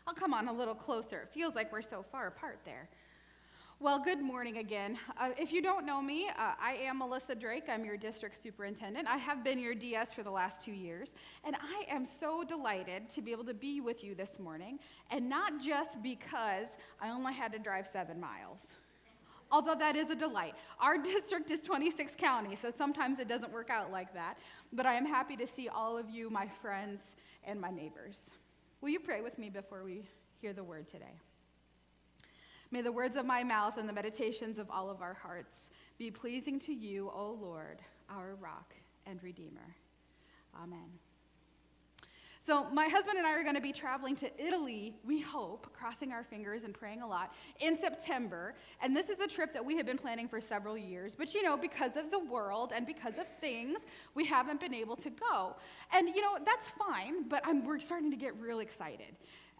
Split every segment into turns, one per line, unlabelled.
I'll come on a little closer. It feels like we're so far apart there. Well, good morning again. If you don't know me, I am Melissa Drake. I'm your district superintendent. I have been your DS for the last 2 years, and I am so delighted to be able to be with you this morning, and not just because I only had to drive 7 miles. Although that is a delight. Our district is 26 counties, so sometimes it doesn't work out like that. But I am happy to see all of you, my friends, and my neighbors. Will you pray with me before we hear the word today? May the words of my mouth and the meditations of all of our hearts be pleasing to you, O Lord, our rock and redeemer. Amen. So my husband and I are going to be traveling to Italy, we hope, crossing our fingers and praying a lot, in September. And this is a trip that we have been planning for several years. But, because of the world and because of things, we haven't been able to go. And, that's fine, but we're starting to get real excited.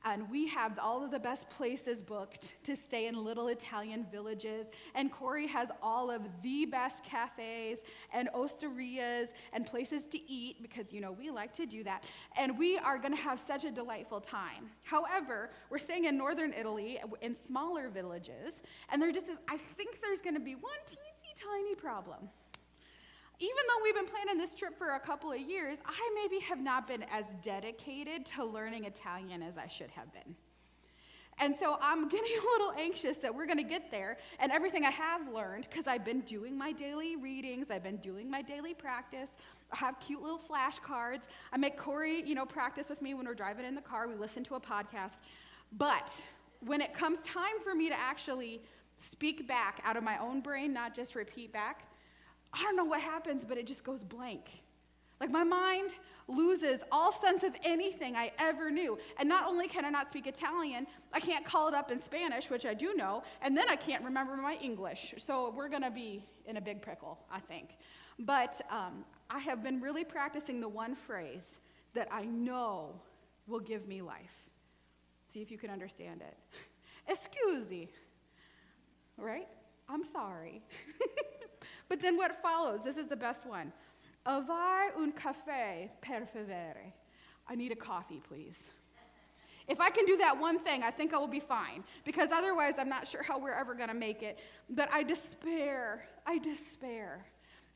And we have all of the best places booked to stay in little Italian villages. And Corey has all of the best cafes and osterias and places to eat because, we like to do that. And we are going to have such a delightful time. However, we're staying in northern Italy in smaller villages. And I think there's going to be one teensy tiny problem. Even though we've been planning this trip for a couple of years, I maybe have not been as dedicated to learning Italian as I should have been. And so I'm getting a little anxious that we're going to get there, and everything I have learned, because I've been doing my daily readings, I've been doing my daily practice, I have cute little flashcards, I make Corey, practice with me when we're driving in the car, we listen to a podcast. But when it comes time for me to actually speak back out of my own brain, not just repeat back, I don't know what happens, but it just goes blank. Like my mind loses all sense of anything I ever knew. And not only can I not speak Italian, I can't call it up in Spanish, which I do know, and then I can't remember my English. So we're going to be in a big pickle, I think. But I have been really practicing the one phrase that I know will give me life. See if you can understand it. Scusi. Right? I'm sorry. But then what follows? This is the best one. Avai un caffè per favore. I need a coffee, please. If I can do that one thing, I think I will be fine. Because otherwise, I'm not sure how we're ever going to make it. But I despair.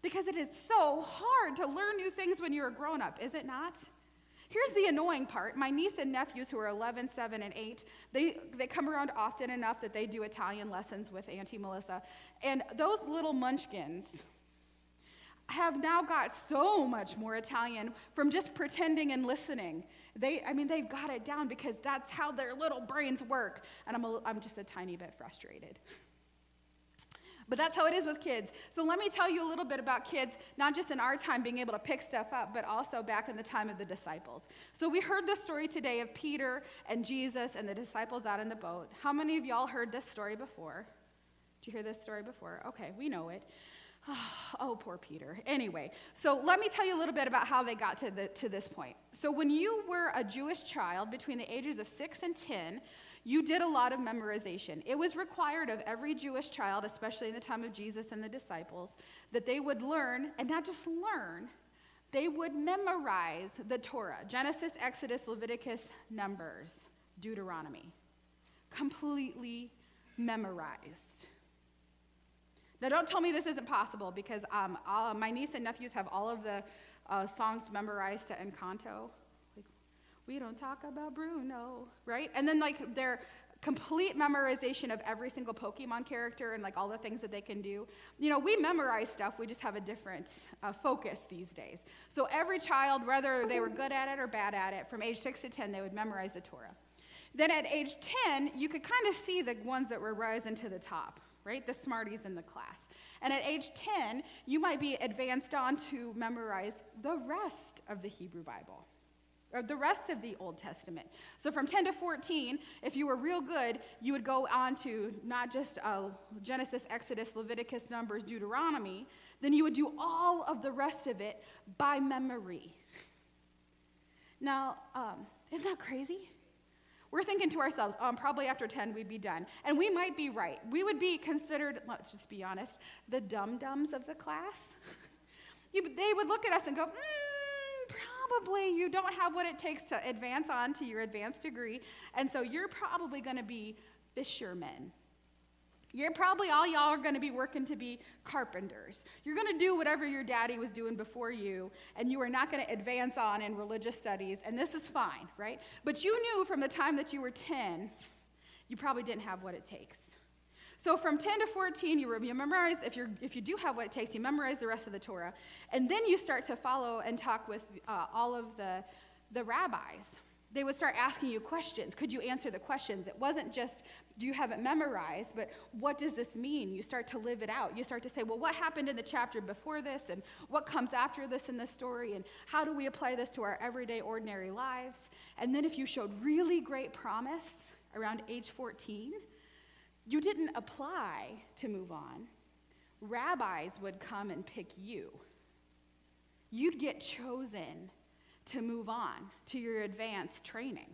Because it is so hard to learn new things when you're a grown-up, is it not? Here's the annoying part. My niece and nephews, who are 11, 7, and 8, they come around often enough that they do Italian lessons with Auntie Melissa. And those little munchkins have now got so much more Italian from just pretending and listening. They've got it down because that's how their little brains work. And I'm just a tiny bit frustrated. But that's how it is with kids. So let me tell you a little bit about kids, not just in our time being able to pick stuff up, but also back in the time of the disciples. So we heard the story today of Peter and Jesus and the disciples out in the boat. How many of y'all heard this story before? Did you hear this story before? Okay, we know it. Oh, poor Peter. Anyway, so let me tell you a little bit about how they got to this point. So when you were a Jewish child between the ages of 6 and 10, you did a lot of memorization. It was required of every Jewish child, especially in the time of Jesus and the disciples, that they would learn, and not just learn, they would memorize the Torah. Genesis, Exodus, Leviticus, Numbers, Deuteronomy. Completely memorized. Now don't tell me this isn't possible, because my niece and nephews have all of the songs memorized to Encanto. We don't talk about Bruno, right? And then their complete memorization of every single Pokemon character and all the things that they can do. We memorize stuff, we just have a different focus these days. So every child, whether they were good at it or bad at it, from age 6 to 10, they would memorize the Torah. Then at age 10, you could kind of see the ones that were rising to the top, right? The smarties in the class. And at age 10, you might be advanced on to memorize the rest of the Hebrew Bible, or the rest of the Old Testament. So from 10 to 14, if you were real good, you would go on to not just Genesis, Exodus, Leviticus, Numbers, Deuteronomy, then you would do all of the rest of it by memory. Now, isn't that crazy? We're thinking to ourselves, probably after 10 we'd be done. And we might be right. We would be considered, let's just be honest, the dum-dums of the class. They would look at us and go, probably you don't have what it takes to advance on to your advanced degree, and so you're probably going to be fishermen. You're probably, all y'all are going to be working to be carpenters. You're going to do whatever your daddy was doing before you, and you are not going to advance on in religious studies, and this is fine, right? But you knew from the time that you were 10, you probably didn't have what it takes. So from 10 to 14, you memorize, if you do have what it takes, you memorize the rest of the Torah, and then you start to follow and talk with all of the rabbis. They would start asking you questions. Could you answer the questions? It wasn't just, do you have it memorized, but what does this mean? You start to live it out. You start to say, well, what happened in the chapter before this, and what comes after this in the story, and how do we apply this to our everyday, ordinary lives? And then if you showed really great promise around age 14, you didn't apply to move on. Rabbis would come and pick you. You'd get chosen to move on to your advanced training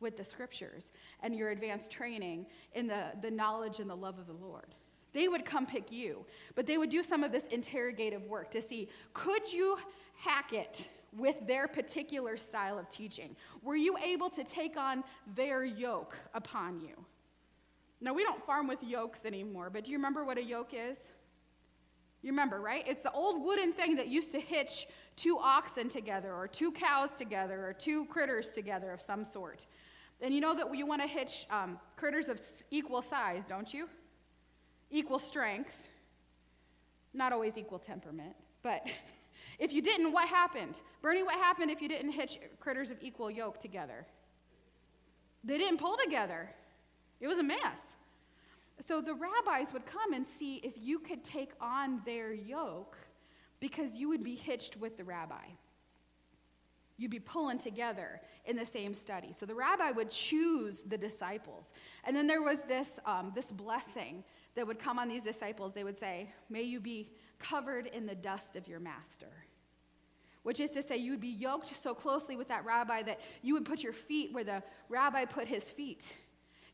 with the scriptures and your advanced training in the knowledge and the love of the Lord. They would come pick you, but they would do some of this interrogative work to see, could you hack it with their particular style of teaching? Were you able to take on their yoke upon you? Now, we don't farm with yokes anymore, but do you remember what a yoke is? You remember, right? It's the old wooden thing that used to hitch 2 oxen together, or 2 cows together, or 2 critters together of some sort. And you know that you want to hitch critters of equal size, don't you? Equal strength. Not always equal temperament, but if you didn't, what happened? Bernie, what happened if you didn't hitch critters of equal yoke together? They didn't pull together. It was a mess. So the rabbis would come and see if you could take on their yoke, because you would be hitched with the rabbi. You'd be pulling together in the same study. So the rabbi would choose the disciples. And then there was this blessing that would come on these disciples. They would say, may you be covered in the dust of your master. Which is to say, you would be yoked so closely with that rabbi that you would put your feet where the rabbi put his feet.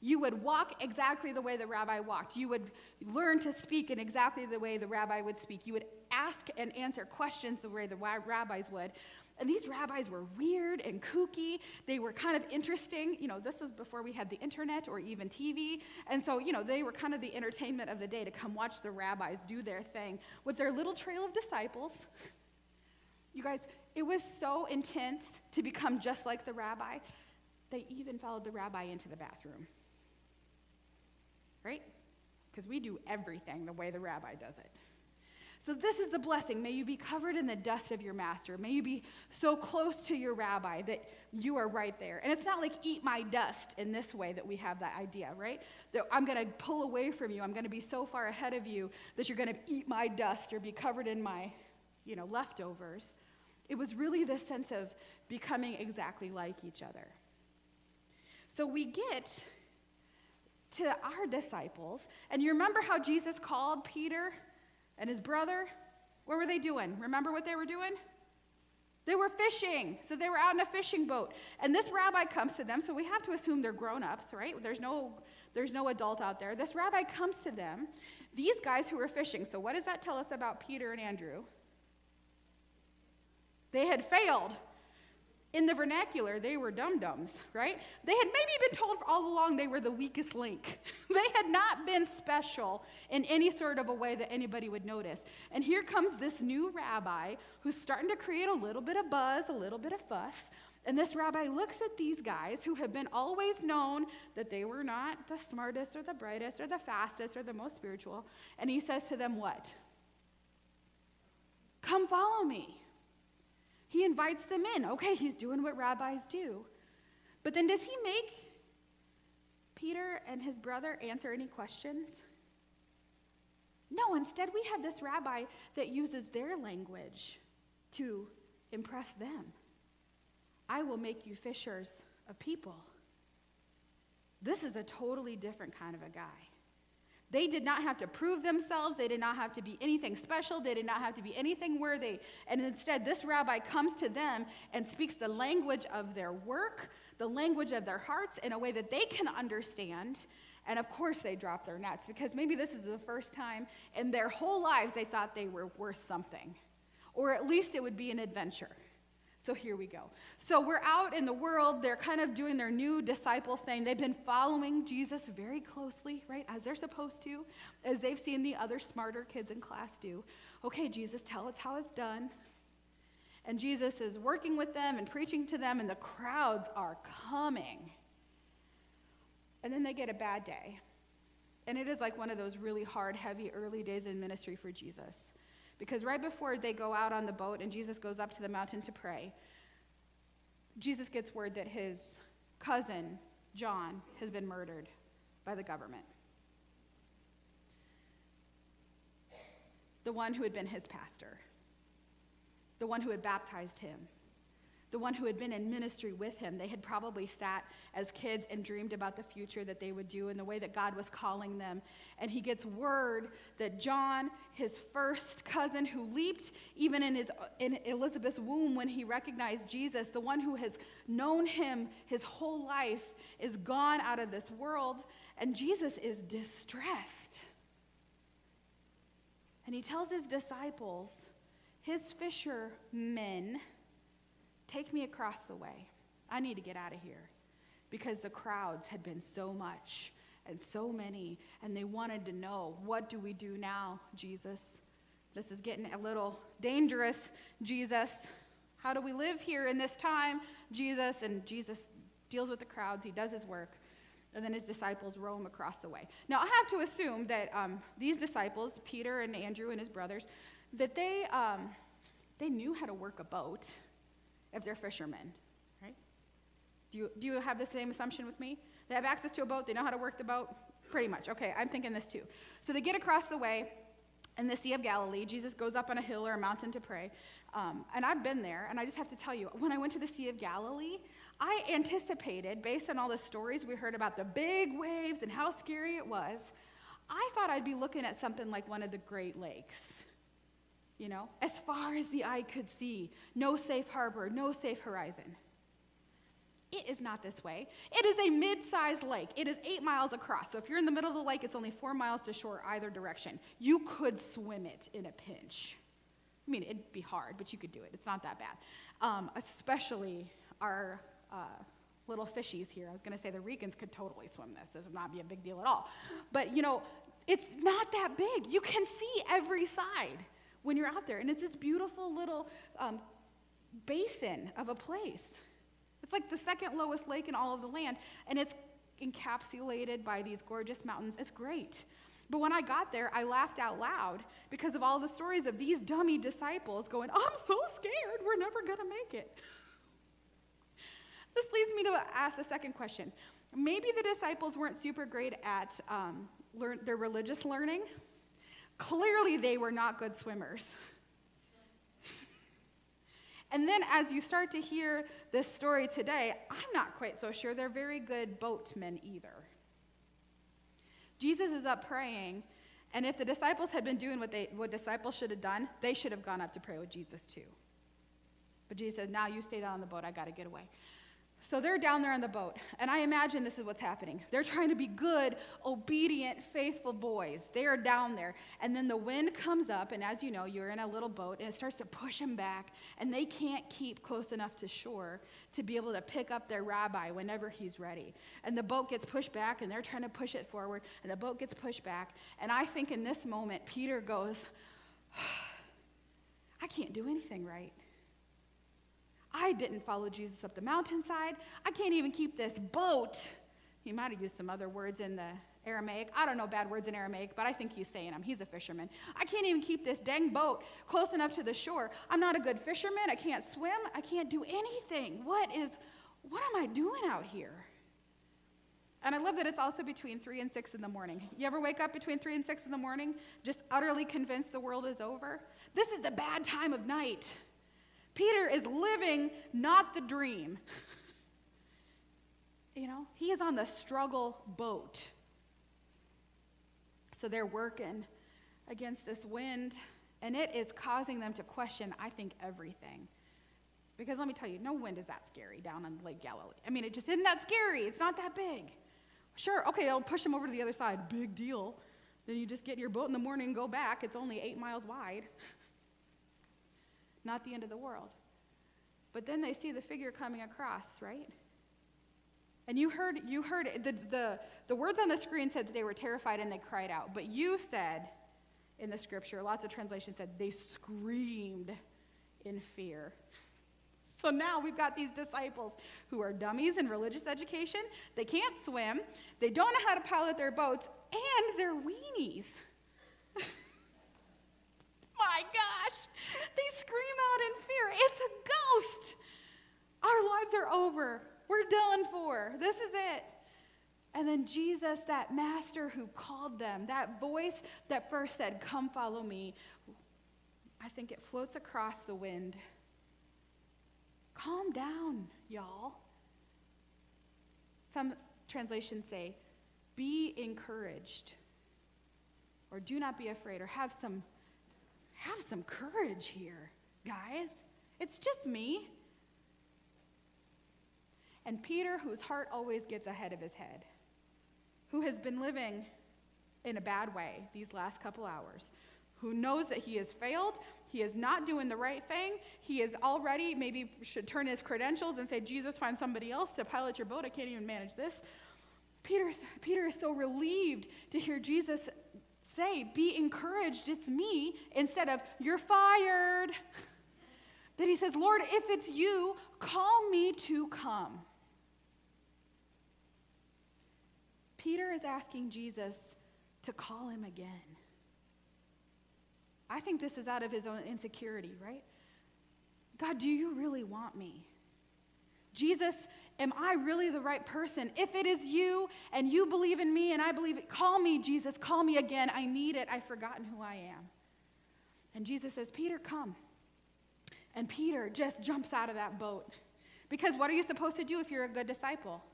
You would walk exactly the way the rabbi walked. You would learn to speak in exactly the way the rabbi would speak. You would ask and answer questions the way the rabbis would. And these rabbis were weird and kooky. They were kind of interesting. You know, this was before we had the internet or even TV. And so, you know, they were kind of the entertainment of the day, to come watch the rabbis do their thing with their little trail of disciples. You guys, it was so intense to become just like the rabbi. They even followed the rabbi into the bathroom. Right? Because we do everything the way the rabbi does it. So this is the blessing. May you be covered in the dust of your master. May you be so close to your rabbi that you are right there. And it's not like eat my dust in this way that we have that idea, right? That I'm going to pull away from you. I'm going to be so far ahead of you that you're going to eat my dust or be covered in my, leftovers. It was really this sense of becoming exactly like each other. So we get to our disciples, and you remember how Jesus called Peter and his brother? What were they doing? Remember what they were doing? They were fishing. So they were out in a fishing boat. And this rabbi comes to them, so we have to assume they're grown-ups, right? There's no adult out there. This rabbi comes to them, these guys who were fishing. So what does that tell us about Peter and Andrew? They had failed. In the vernacular, they were dum-dums, right? They had maybe been told all along they were the weakest link. They had not been special in any sort of a way that anybody would notice. And here comes this new rabbi who's starting to create a little bit of buzz, a little bit of fuss. And this rabbi looks at these guys who have been always known that they were not the smartest or the brightest or the fastest or the most spiritual. And he says to them what? Come follow me. He invites them in. Okay, he's doing what rabbis do. But then does he make Peter and his brother answer any questions? No, instead we have this rabbi that uses their language to impress them. I will make you fishers of people. This is a totally different kind of a guy. They did not have to prove themselves. They did not have to be anything special. They did not have to be anything worthy. And instead, this rabbi comes to them and speaks the language of their work, the language of their hearts in a way that they can understand. And of course, they drop their nets, because maybe this is the first time in their whole lives they thought they were worth something, or at least it would be an adventure. So here we go. So we're out in the world. They're kind of doing their new disciple thing. They've been following Jesus very closely, right, as they're supposed to, as they've seen the other smarter kids in class do. Okay, Jesus, tell us how it's done. And Jesus is working with them and preaching to them, and the crowds are coming. And then they get a bad day. And it is like one of those really hard, heavy, early days in ministry for Jesus. Because right before they go out on the boat and Jesus goes up to the mountain to pray, Jesus gets word that his cousin, John, has been murdered by the government. The one who had been his pastor. The one who had baptized him. The one who had been in ministry with him. They had probably sat as kids and dreamed about the future that they would do and the way that God was calling them. And he gets word that John, his first cousin who leaped even in Elizabeth's womb when he recognized Jesus, the one who has known him his whole life, is gone out of this world. And Jesus is distressed. And he tells his disciples, his fishermen, take me across the way. I need to get out of here. Because the crowds had been so much and so many, and they wanted to know, what do we do now, Jesus? This is getting a little dangerous, Jesus. How do we live here in this time, Jesus? And Jesus deals with the crowds. He does his work. And then his disciples roam across the way. Now, I have to assume that these disciples, Peter and Andrew and his brothers, that they knew how to work a boat if they're fishermen, right? Do you have the same assumption with me? They have access to a boat, they know how to work the boat? Pretty much. Okay, I'm thinking this too. So they get across the way in the Sea of Galilee. Jesus goes up on a hill or a mountain to pray. And I've been there, and I just have to tell you, when I went to the Sea of Galilee, I anticipated, based on all the stories we heard about the big waves and how scary it was, I thought I'd be looking at something like one of the Great Lakes. You know, as far as the eye could see, no safe harbor, no safe horizon. It is not this way. It is a mid-sized lake. It is 8 miles across. So if you're in the middle of the lake, it's only 4 miles to shore either direction. You could swim it in a pinch. I mean, it'd be hard, but you could do it. It's not that bad. Especially our little fishies here. I was going to say the Ricans could totally swim this. This would not be a big deal at all. But, you know, it's not that big. You can see every side when you're out there. And it's this beautiful little basin of a place. It's like the second lowest lake in all of the land, and it's encapsulated by these gorgeous mountains. It's great. But when I got there, I laughed out loud because of all the stories of these dummy disciples going, I'm so scared, we're never going to make it. This leads me to ask the second question. Maybe the disciples weren't super great at their religious learning. Clearly, they were not good swimmers. And then as you start to hear this story today, I'm not quite so sure they're very good boatmen either. Jesus is up praying, and if the disciples had been doing what disciples should have done, they should have gone up to pray with Jesus too. But Jesus said, now you stay down on the boat, I got to get away. So they're down there on the boat, and I imagine this is what's happening. They're trying to be good, obedient, faithful boys. They are down there, and then the wind comes up, and as you know, you're in a little boat, and it starts to push them back, and they can't keep close enough to shore to be able to pick up their rabbi whenever he's ready. And the boat gets pushed back, and they're trying to push it forward, and the boat gets pushed back, and I think in this moment, Peter goes, I can't do anything right. I didn't follow Jesus up the mountainside. I can't even keep this boat. He might have used some other words in the Aramaic. I don't know bad words in Aramaic, but I think he's saying them. He's a fisherman. I can't even keep this dang boat close enough to the shore. I'm not a good fisherman. I can't swim. I can't do anything. What am I doing out here? And I love that it's also between 3 and 6 in the morning. You ever wake up between 3 and 6 in the morning, just utterly convinced the world is over? This is the bad time of night. Peter is living not the dream. You know, he is on the struggle boat. So they're working against this wind, and it is causing them to question, I think, everything. Because let me tell you, no wind is that scary down on Lake Galilee. I mean, it just isn't that scary. It's not that big. Sure, okay, I'll push them over to the other side. Big deal. Then you just get in your boat in the morning and go back. It's only 8 miles wide. Not the end of the world. But then they see the figure coming across, right? And you heard the words on the screen said that they were terrified and they cried out. But you said in the scripture, lots of translations said they screamed in fear. So now we've got these disciples who are dummies in religious education. They can't swim. They don't know how to pilot their boats, and they're weenies. My gosh, they scream out in fear. It's a ghost. Our lives are over. We're done for. This is it. And then Jesus, that master who called them, that voice that first said, "Come follow me," I think it floats across the wind. Calm down, y'all. Some translations say, "Be encouraged," or "Do not be afraid," or have some courage here, guys. It's just me. And Peter, whose heart always gets ahead of his head, who has been living in a bad way these last couple hours, who knows that he has failed, he is not doing the right thing, he is already maybe should turn his credentials and say, "Jesus, find somebody else to pilot your boat. I can't even manage this." Peter is so relieved to hear Jesus say, "Be encouraged, it's me," instead of, "You're fired." That he says, "Lord, if it's you, call me to come." Peter is asking Jesus to call him again. I think this is out of his own insecurity, right? God, do you really want me? Jesus, am I really the right person? If it is you and you believe in me and I believe it, call me, Jesus, call me again. I need it. I've forgotten who I am. And Jesus says, "Peter, come." And Peter just jumps out of that boat. Because what are you supposed to do if you're a good disciple?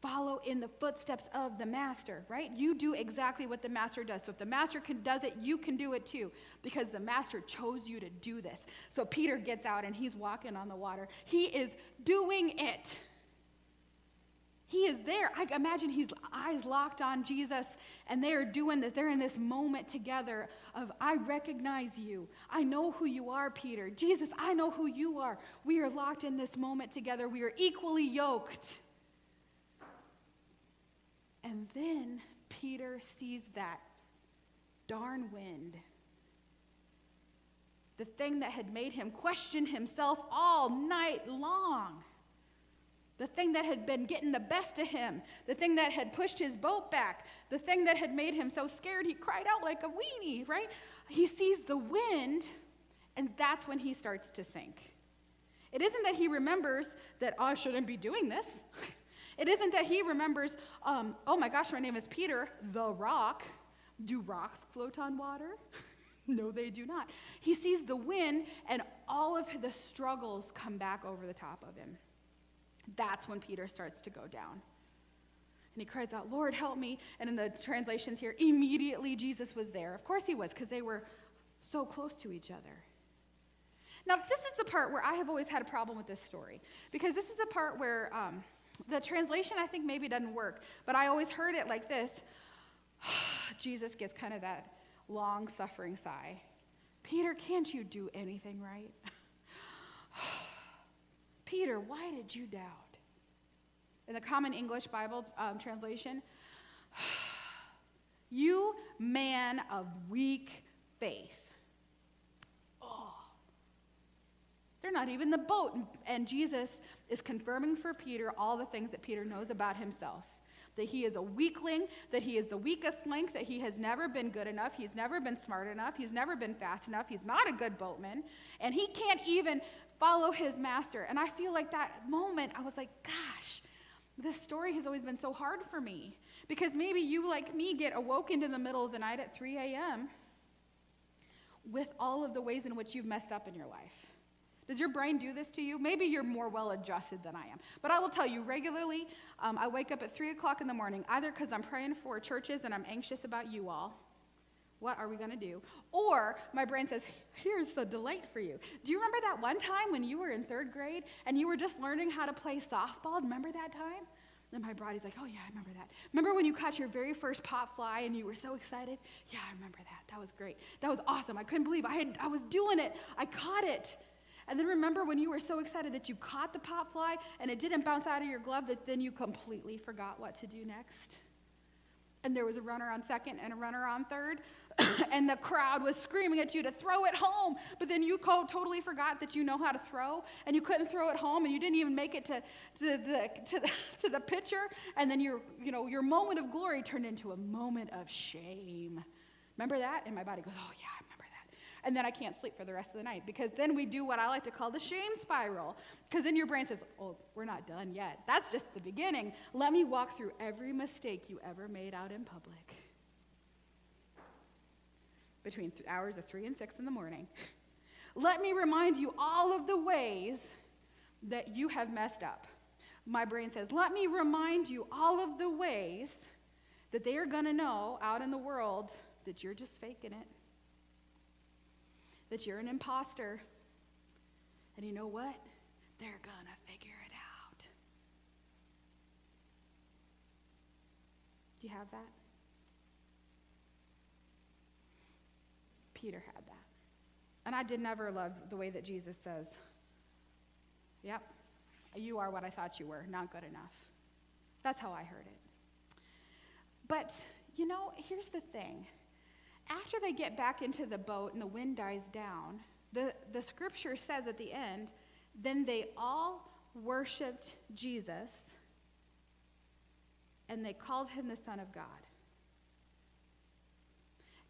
Follow in the footsteps of the master, right? You do exactly what the master does. So if the master does it, you can do it too, because the master chose you to do this. So Peter gets out and he's walking on the water. He is doing it. He is there. I imagine he's eyes locked on Jesus, and they are doing this. They're in this moment together of, "I recognize you. I know who you are, Peter. Jesus, I know who you are." We are locked in this moment together. We are equally yoked. And then Peter sees that darn wind. The thing that had made him question himself all night long. The thing that had been getting the best of him. The thing that had pushed his boat back. The thing that had made him so scared he cried out like a weenie, right? He sees the wind, and that's when he starts to sink. It isn't that he remembers that, "Oh, I shouldn't be doing this." It isn't that he remembers, "Oh my gosh, my name is Peter, the rock." Do rocks float on water? No, they do not. He sees the wind, and all of the struggles come back over the top of him. That's when Peter starts to go down. And he cries out, "Lord, help me." And in the translations here, immediately Jesus was there. Of course he was, because they were so close to each other. Now, this is the part where I have always had a problem with this story, because this is the part where the translation, I think, maybe doesn't work, but I always heard it like this. Jesus gets kind of that long-suffering sigh. "Peter, can't you do anything right? Peter, why did you doubt?" In the Common English Bible translation, "You man of weak faith." They're not even in the boat. And Jesus is confirming for Peter all the things that Peter knows about himself. That he is a weakling, that he is the weakest link, that he has never been good enough, he's never been smart enough, he's never been fast enough, he's not a good boatman, and he can't even follow his master. And I feel like that moment, I was like, gosh, this story has always been so hard for me. Because maybe you, like me, get awoken in the middle of the night at 3 a.m. with all of the ways in which you've messed up in your life. Does your brain do this to you? Maybe you're more well-adjusted than I am. But I will tell you, regularly, I wake up at 3 o'clock in the morning, either because I'm praying for churches and I'm anxious about you all. What are we going to do? Or my brain says, here's the delight for you. Do you remember that one time when you were in 3rd grade and you were just learning how to play softball? Remember that time? And my body's like, oh, yeah, I remember that. Remember when you caught your very first pop fly and you were so excited? Yeah, I remember that. That was great. That was awesome. I couldn't believe I was doing it. I caught it. And then remember when you were so excited that you caught the pop fly and it didn't bounce out of your glove, that then you completely forgot what to do next? And there was a runner on second and a runner on third, and the crowd was screaming at you to throw it home, but then you totally forgot that you know how to throw, and you couldn't throw it home, and you didn't even make it to the pitcher, and then your moment of glory turned into a moment of shame. Remember that? And my body goes, oh yeah, I remember that. And then I can't sleep for the rest of the night, because then we do what I like to call the shame spiral, because then your brain says, oh, we're not done yet. That's just the beginning. Let me walk through every mistake you ever made out in public. Between hours of 3 and 6 in the morning. Let me remind you all of the ways that you have messed up. My brain says, let me remind you all of the ways that they are going to know out in the world that you're just faking it, that you're an imposter. And you know what? They're going to figure it out. Do you have that? Peter had that. And I did never love the way that Jesus says, yep, you are what I thought you were, not good enough. That's how I heard it. But, here's the thing. After they get back into the boat and the wind dies down, the scripture says at the end, then they all worshiped Jesus, and they called him the Son of God.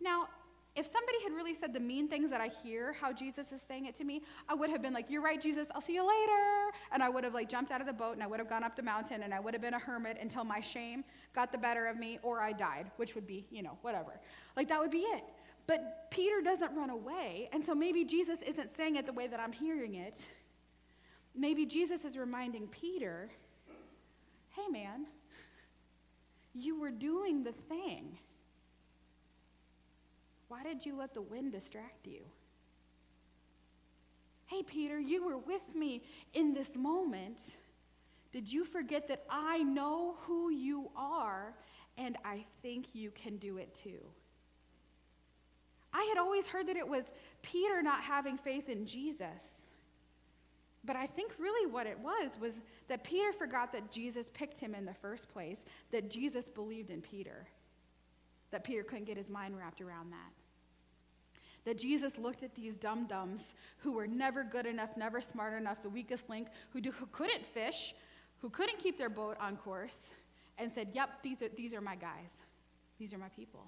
Now, if somebody had really said the mean things that I hear, how Jesus is saying it to me, I would have been like, you're right, Jesus, I'll see you later. And I would have jumped out of the boat, and I would have gone up the mountain, and I would have been a hermit until my shame got the better of me, or I died, which would be, whatever. That would be it. But Peter doesn't run away, and so maybe Jesus isn't saying it the way that I'm hearing it. Maybe Jesus is reminding Peter, hey man, you were doing the thing. Why did you let the wind distract you? Hey, Peter, you were with me in this moment. Did you forget that I know who you are, and I think you can do it too? I had always heard that it was Peter not having faith in Jesus. But I think really what it was that Peter forgot that Jesus picked him in the first place, that Jesus believed in Peter. That Peter couldn't get his mind wrapped around that. That Jesus looked at these dum-dums who were never good enough, never smart enough, the weakest link, who couldn't fish, who couldn't keep their boat on course, and said, yep, these are my guys. These are my people.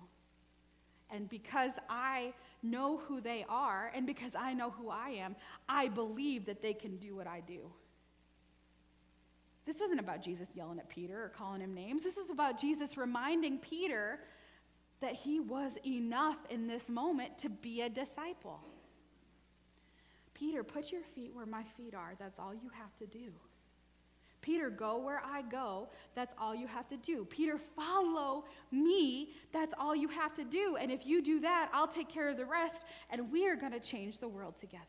And because I know who they are, and because I know who I am, I believe that they can do what I do. This wasn't about Jesus yelling at Peter or calling him names. This was about Jesus reminding Peter that he was enough in this moment to be a disciple. Peter, put your feet where my feet are. That's all you have to do. Peter, go where I go. That's all you have to do. Peter, follow me. That's all you have to do. And if you do that, I'll take care of the rest, and we are going to change the world together.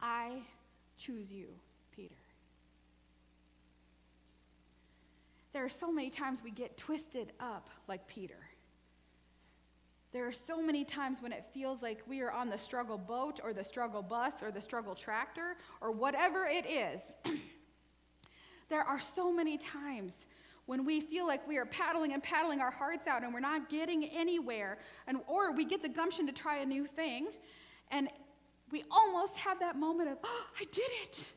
I choose you, Peter. There are so many times we get twisted up like Peter. There are so many times when it feels like we are on the struggle boat or the struggle bus or the struggle tractor or whatever it is. There are so many times when we feel like we are paddling our hearts out and we're not getting anywhere, or we get the gumption to try a new thing, and we almost have that moment of, oh, I did it.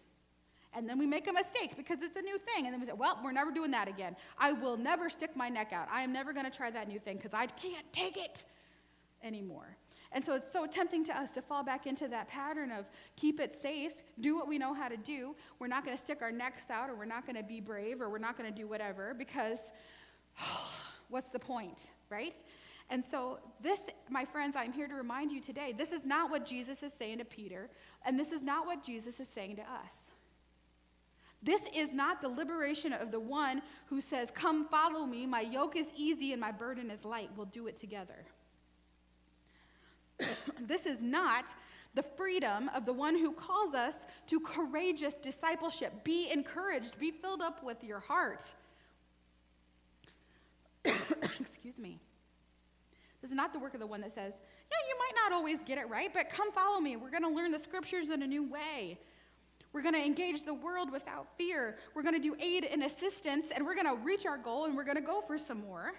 And then we make a mistake because it's a new thing. And then we say, well, we're never doing that again. I will never stick my neck out. I am never going to try that new thing because I can't take it anymore. And so it's so tempting to us to fall back into that pattern of keep it safe, do what we know how to do. We're not going to stick our necks out, or we're not going to be brave, or we're not going to do whatever because what's the point, right? And so this, my friends, I'm here to remind you today, this is not what Jesus is saying to Peter, and this is not what Jesus is saying to us. This is not the liberation of the one who says, come follow me, my yoke is easy and my burden is light. We'll do it together. This is not the freedom of the one who calls us to courageous discipleship. Be encouraged, be filled up with your heart. Excuse me. This is not the work of the one that says, yeah, you might not always get it right, but come follow me. We're going to learn the scriptures in a new way. We're going to engage the world without fear. We're going to do aid and assistance, and we're going to reach our goal, and we're going to go for some more.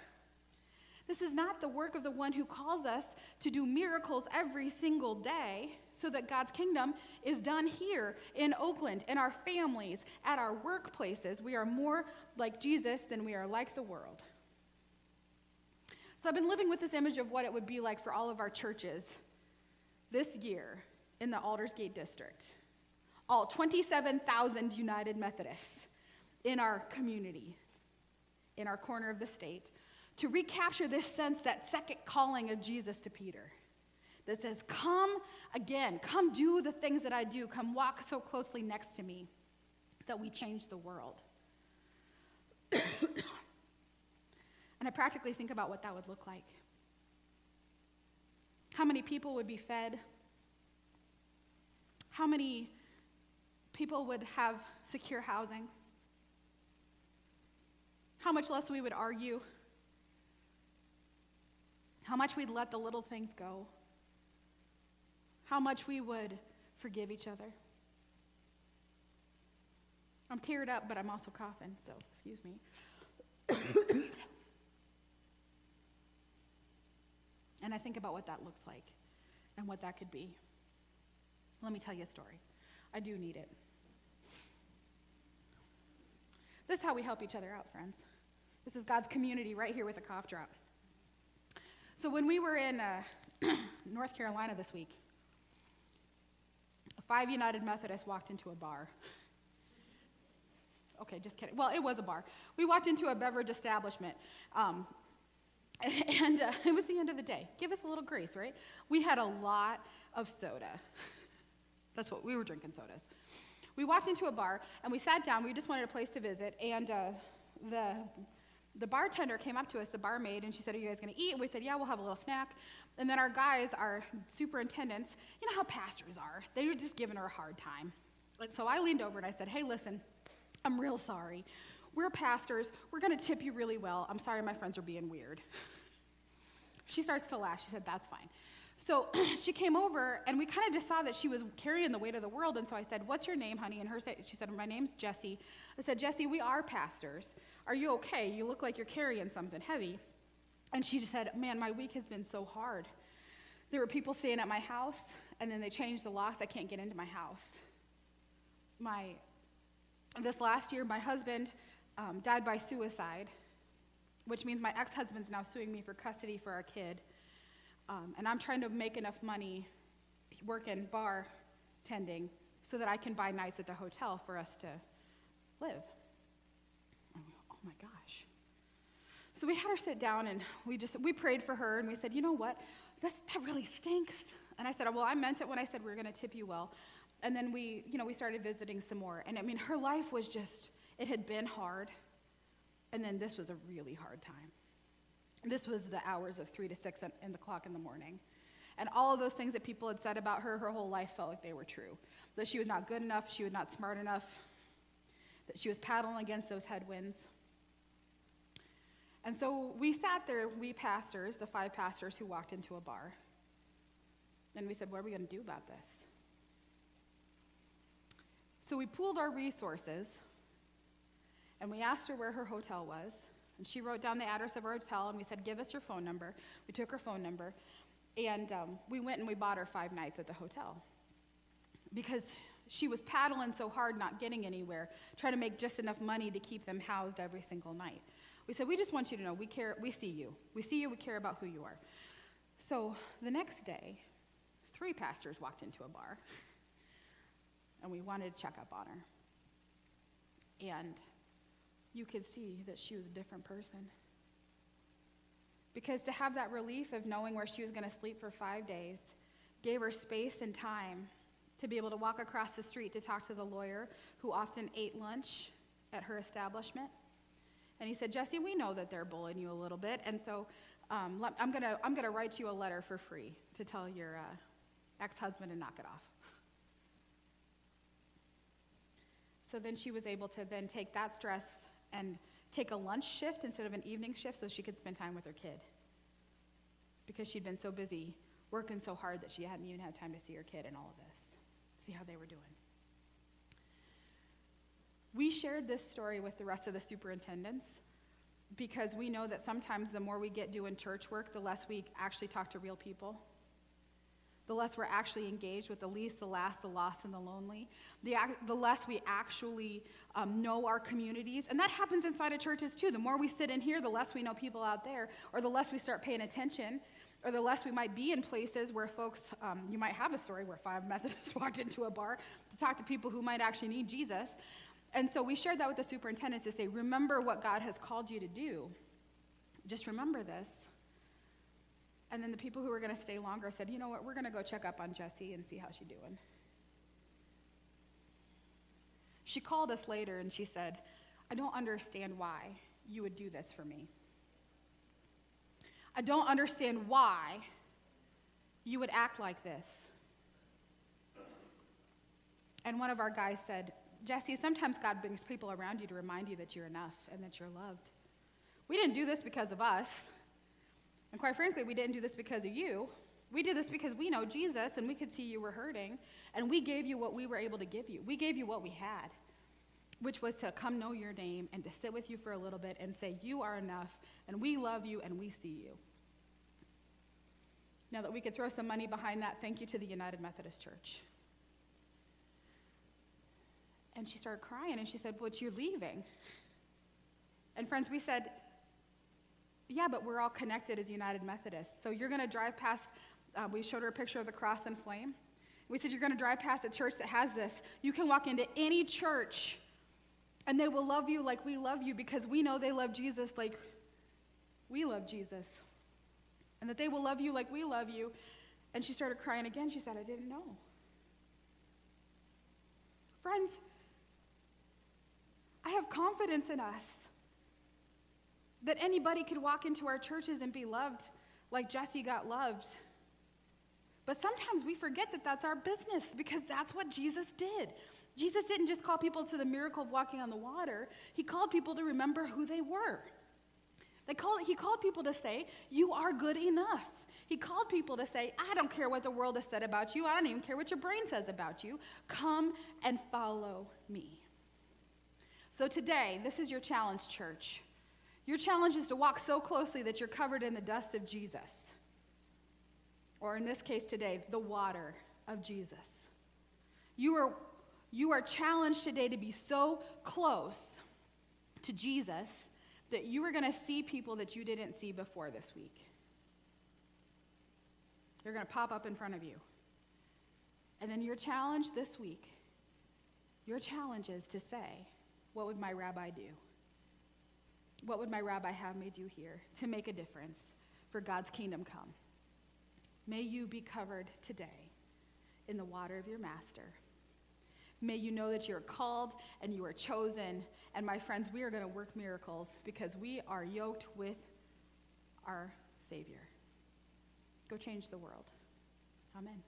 This is not the work of the one who calls us to do miracles every single day so that God's kingdom is done here in Oakland, in our families, at our workplaces. We are more like Jesus than we are like the world. So I've been living with this image of what it would be like for all of our churches this year in the Aldersgate district. All 27,000 United Methodists in our community, in our corner of the state, to recapture this sense, that second calling of Jesus to Peter that says, come again, come do the things that I do, come walk so closely next to me that we change the world. And I practically think about what that would look like. How many people would be fed? How many people would have secure housing? How much less we would argue? How much we'd let the little things go? How much we would forgive each other? I'm teared up, but I'm also coughing, so excuse me. And I think about what that looks like and what that could be. Let me tell you a story. I do need it. This is how we help each other out, friends. This is God's community right here with a cough drop. So when we were in North Carolina this week, 5 United Methodists walked into a bar. Okay, just kidding. Well, it was a bar. We walked into a beverage establishment, and it was the end of the day. Give us a little grace, right? We had a lot of soda. That's what we were drinking, sodas. We walked into a bar, and we sat down. We just wanted a place to visit, and the bartender came up to us, the barmaid, and she said, are you guys going to eat? And we said, yeah, we'll have a little snack. And then our guys, our superintendents, you know how pastors are. They were just giving her a hard time. And so I leaned over and I said, hey, listen, I'm real sorry. We're pastors. We're going to tip you really well. I'm sorry my friends are being weird. She starts to laugh. She said, that's fine. So she came over, and we kind of just saw that she was carrying the weight of the world. And so I said, what's your name, honey? And she said, my name's Jessie. I said, Jessie, we are pastors. Are you okay? You look like you're carrying something heavy. And she just said, man, my week has been so hard. There were people staying at my house, and then they changed the locks. I can't get into my house. This last year, my husband died by suicide, which means my ex-husband's now suing me for custody for our kid. And I'm trying to make enough money working bar tending so that I can buy nights at the hotel for us to live. Oh my gosh. So we had her sit down, and we prayed for her, and we said, you know what, that really stinks. And I said, well, I meant it when I said we were going to tip you well. And then we started visiting some more. And I mean, her life was just, it had been hard. And then this was a really hard time. This was the hours of 3 to 6 in the clock in the morning. And all of those things that people had said about her whole life felt like they were true. That she was not good enough, she was not smart enough, that she was paddling against those headwinds. And so we sat there, we pastors, the 5 pastors who walked into a bar, and we said, what are we going to do about this? So we pooled our resources, and we asked her where her hotel was, and she wrote down the address of our hotel, and we said, give us your phone number. We took her phone number, and we went and we bought her 5 nights at the hotel because she was paddling so hard, not getting anywhere, trying to make just enough money to keep them housed every single night. We said, we just want you to know, we care, we see you. We see you, we care about who you are. So the next day, 3 pastors walked into a bar, and we wanted to check up on her. And you could see that she was a different person. Because to have that relief of knowing where she was going to sleep for 5 days gave her space and time to be able to walk across the street to talk to the lawyer who often ate lunch at her establishment. And he said, Jessie, we know that they're bullying you a little bit, and so I'm gonna write you a letter for free to tell your ex-husband to knock it off. So then she was able to then take that stress and take a lunch shift instead of an evening shift so she could spend time with her kid. because she'd been so busy working so hard that she hadn't even had time to see her kid and all of this, see how they were doing. We shared this story with the rest of the superintendents because we know that sometimes the more we get doing church work, the less we actually talk to real people. The less we're actually engaged with the least, the last, the lost, and the lonely. The less we actually know our communities. And that happens inside of churches too. The more we sit in here, the less we know people out there, or the less we start paying attention, or the less we might be in places where folks, you might have a story where 5 Methodists walked into a bar to talk to people who might actually need Jesus. And so we shared that with the superintendents to say, remember what God has called you to do. Just remember this. And then the people who were going to stay longer said, you know what, we're going to go check up on Jessie and see how she's doing. She called us later and she said, I don't understand why you would do this for me. I don't understand why you would act like this. And one of our guys said, Jessie, sometimes God brings people around you to remind you that you're enough and that you're loved. We didn't do this because of us. And quite frankly, we didn't do this because of you. We did this because we know Jesus and we could see you were hurting. And we gave you what we were able to give you. We gave you what we had, which was to come know your name and to sit with you for a little bit and say, you are enough and we love you and we see you. Now that we could throw some money behind that, thank you to the United Methodist Church. And she started crying and she said, but you're leaving. And friends, we said, yeah, but we're all connected as United Methodists. So you're going to drive past, we showed her a picture of the cross and flame. We said, you're going to drive past a church that has this. You can walk into any church and they will love you like we love you because we know they love Jesus like we love Jesus. And that they will love you like we love you. And she started crying again. She said, I didn't know. Friends, I have confidence in us that anybody could walk into our churches and be loved like Jessie got loved. But sometimes we forget that that's our business because that's what Jesus did. Jesus didn't just call people to the miracle of walking on the water. He called people to remember who they were. He called people to say, you are good enough. He called people to say, I don't care what the world has said about you. I don't even care what your brain says about you. Come and follow me. So today, this is your challenge, church. Your challenge is to walk so closely that you're covered in the dust of Jesus. Or in this case today, the water of Jesus. You are challenged today to be so close to Jesus that you are going to see people that you didn't see before this week. They're going to pop up in front of you. And then your challenge this week, your challenge is to say, what would my rabbi do? What would my rabbi have me do here to make a difference for God's kingdom come? May you be covered today in the water of your master. May you know that you're called and you are chosen. And my friends, we are going to work miracles because we are yoked with our Savior. Go change the world. Amen.